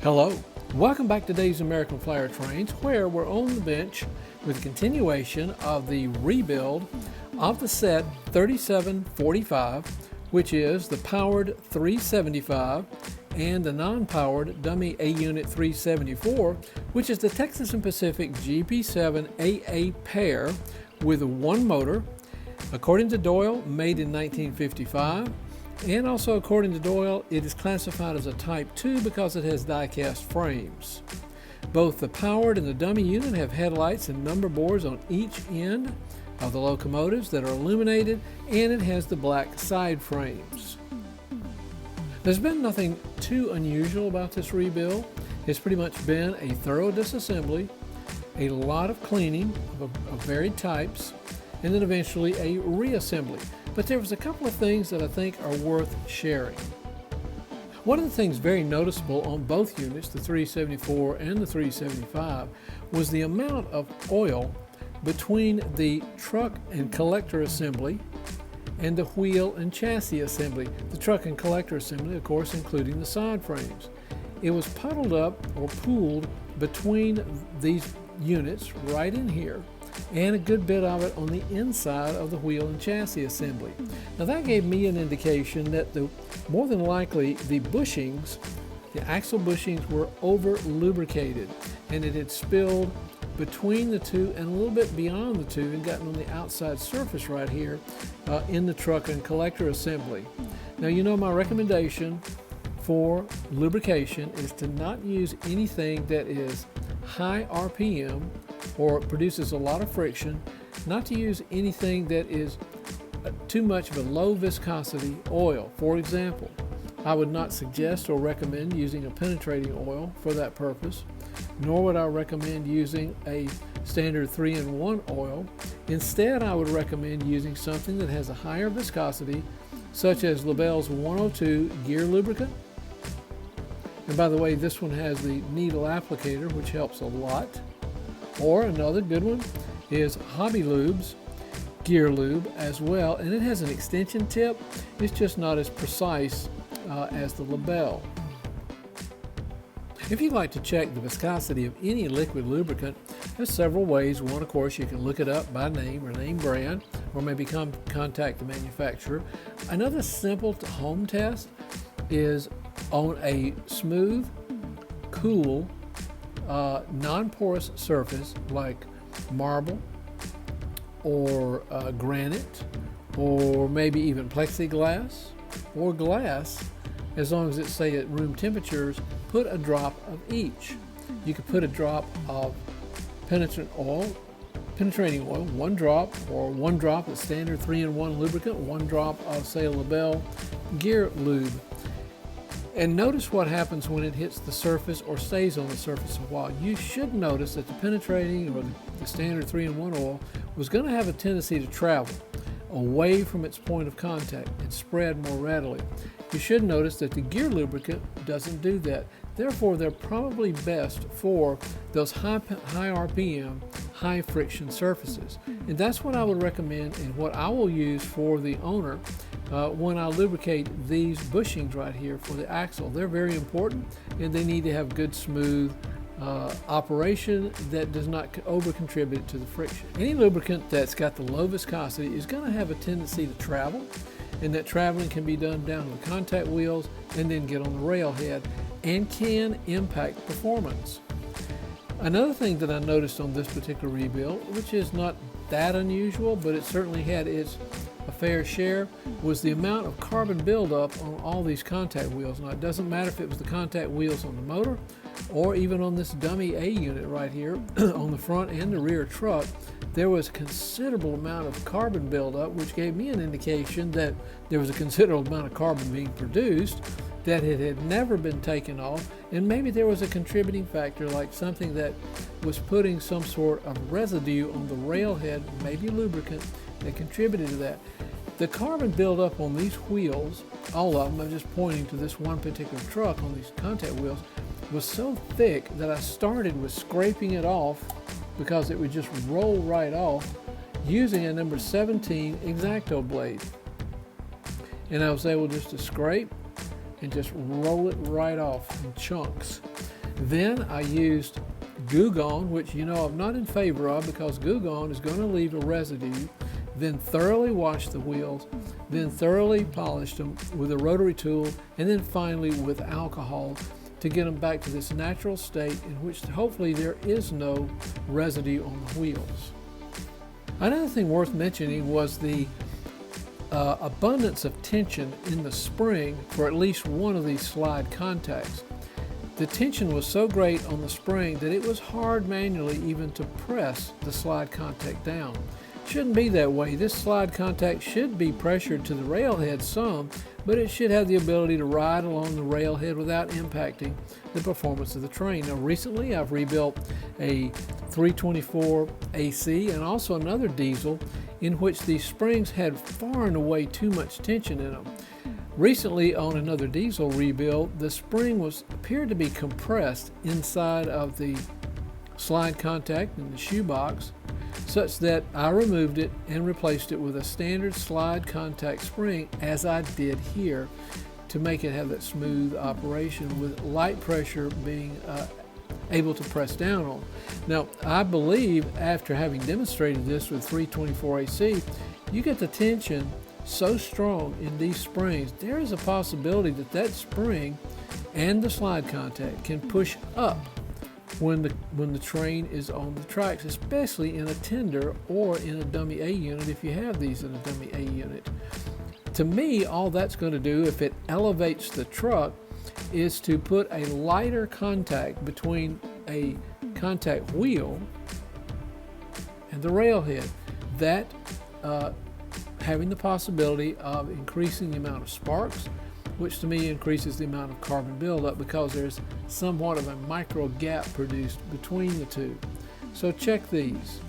Hello, welcome back to Dave's American Flyer Trains, where we're on the bench with a continuation of the rebuild of the set 3745, which is the powered 375 and the non-powered dummy A-Unit 374, which is the Texas and Pacific GP-7 AA pair with one motor, according to Doyle, made in 1955. And also, according to Doyle, it is classified as a Type 2 because it has die-cast frames. Both the powered and the dummy unit have headlights and number boards on each end of the locomotives that are illuminated, and it has the black side frames. There's been nothing too unusual about this rebuild. It's pretty much been a thorough disassembly, a lot of cleaning of varied types, and then eventually a reassembly. But there was a couple of things that I think are worth sharing. One of the things very noticeable on both units, the 374 and the 375, was the amount of oil between the truck and collector assembly and the wheel and chassis assembly. The truck and collector assembly, of course, including the side frames. It was puddled up or pooled between these units right in here, and a good bit of it on the inside of the wheel and chassis assembly. Now that gave me an indication that more than likely the bushings, the axle bushings, were over lubricated, and it had spilled between the two and a little bit beyond the two and gotten on the outside surface right here in the truck and collector assembly. Now, you know, my recommendation for lubrication is to not use anything that is high RPM or produces a lot of friction, not to use anything that is too much of a low viscosity oil. For example, I would not suggest or recommend using a penetrating oil for that purpose, nor would I recommend using a standard 3-in-1 oil. Instead, I would recommend using something that has a higher viscosity, such as Labelle's 102 gear lubricant. And by the way, this one has the needle applicator, which helps a lot. Or another good one is Hobby Lube's gear lube as well, and it has an extension tip. It's just not as precise as the Labelle. If you'd like to check the viscosity of any liquid lubricant, there's several ways. One, of course, you can look it up by name or name brand, or maybe contact the manufacturer. Another simple home test is on a smooth, cool, non-porous surface like marble or granite, or maybe even plexiglass or glass. As long as it's, say, at room temperatures, put a drop of each. You could put a drop of penetrating oil, 1 drop, or 1 drop of standard 3-in-1 lubricant, 1 drop of, say, a Labelle gear lube. And notice what happens when it hits the surface or stays on the surface a while. You should notice that the penetrating or the standard 3-in-1 oil was going to have a tendency to travel away from its point of contact and spread more readily. You should notice that the gear lubricant doesn't do that. Therefore, they're probably best for those high RPM, high friction surfaces. And that's what I would recommend and what I will use for the owner when I lubricate these bushings right here for the axle. They're very important, and they need to have good, smooth operation that does not over contribute to the friction. Any lubricant that's got the low viscosity is going to have a tendency to travel, and that traveling can be done down the contact wheels and then get on the rail head and can impact performance. Another thing that I noticed on this particular rebuild, which is not that unusual, but it certainly had its a fair share, was the amount of carbon buildup on all these contact wheels. Now, it doesn't matter if it was the contact wheels on the motor or even on this dummy A unit right here on the front and the rear truck. There was a considerable amount of carbon buildup, which gave me an indication that there was a considerable amount of carbon being produced, that it had never been taken off, and maybe there was a contributing factor like something that was putting some sort of residue on the railhead, maybe lubricant, that contributed to that. The carbon buildup on these wheels, all of them, I'm just pointing to this one particular truck on these contact wheels, was so thick that I started with scraping it off because it would just roll right off using a number 17 X-Acto blade. And I was able just to scrape and just roll it right off in chunks. Then I used Goo Gone, which you know I'm not in favor of because Goo Gone is going to leave a residue. Then thoroughly washed the wheels, then thoroughly polished them with a rotary tool, and then finally with alcohol to get them back to this natural state in which hopefully there is no residue on the wheels. Another thing worth mentioning was the abundance of tension in the spring for at least one of these slide contacts. The tension was so great on the spring that it was hard manually even to press the slide contact down. Shouldn't be that way. This slide contact should be pressured to the railhead some, but it should have the ability to ride along the railhead without impacting the performance of the train. Now recently I've rebuilt a 324 AC and also another diesel in which these springs had far and away too much tension in them. Recently on another diesel rebuild, the spring appeared to be compressed inside of the slide contact in the shoebox, such that I removed it and replaced it with a standard slide contact spring, as I did here, to make it have that smooth operation with light pressure being able to press down on. Now, I believe after having demonstrated this with 324 AC, you get the tension so strong in these springs, there is a possibility that that spring and the slide contact can push up when the train is on the tracks, especially in a tender or in a dummy A unit if you have these in a dummy A unit. To me, all that's going to do, if it elevates the truck, is to put a lighter contact between a contact wheel and the railhead. That having the possibility of increasing the amount of sparks, which to me increases the amount of carbon buildup because there's somewhat of a micro gap produced between the two. So check these.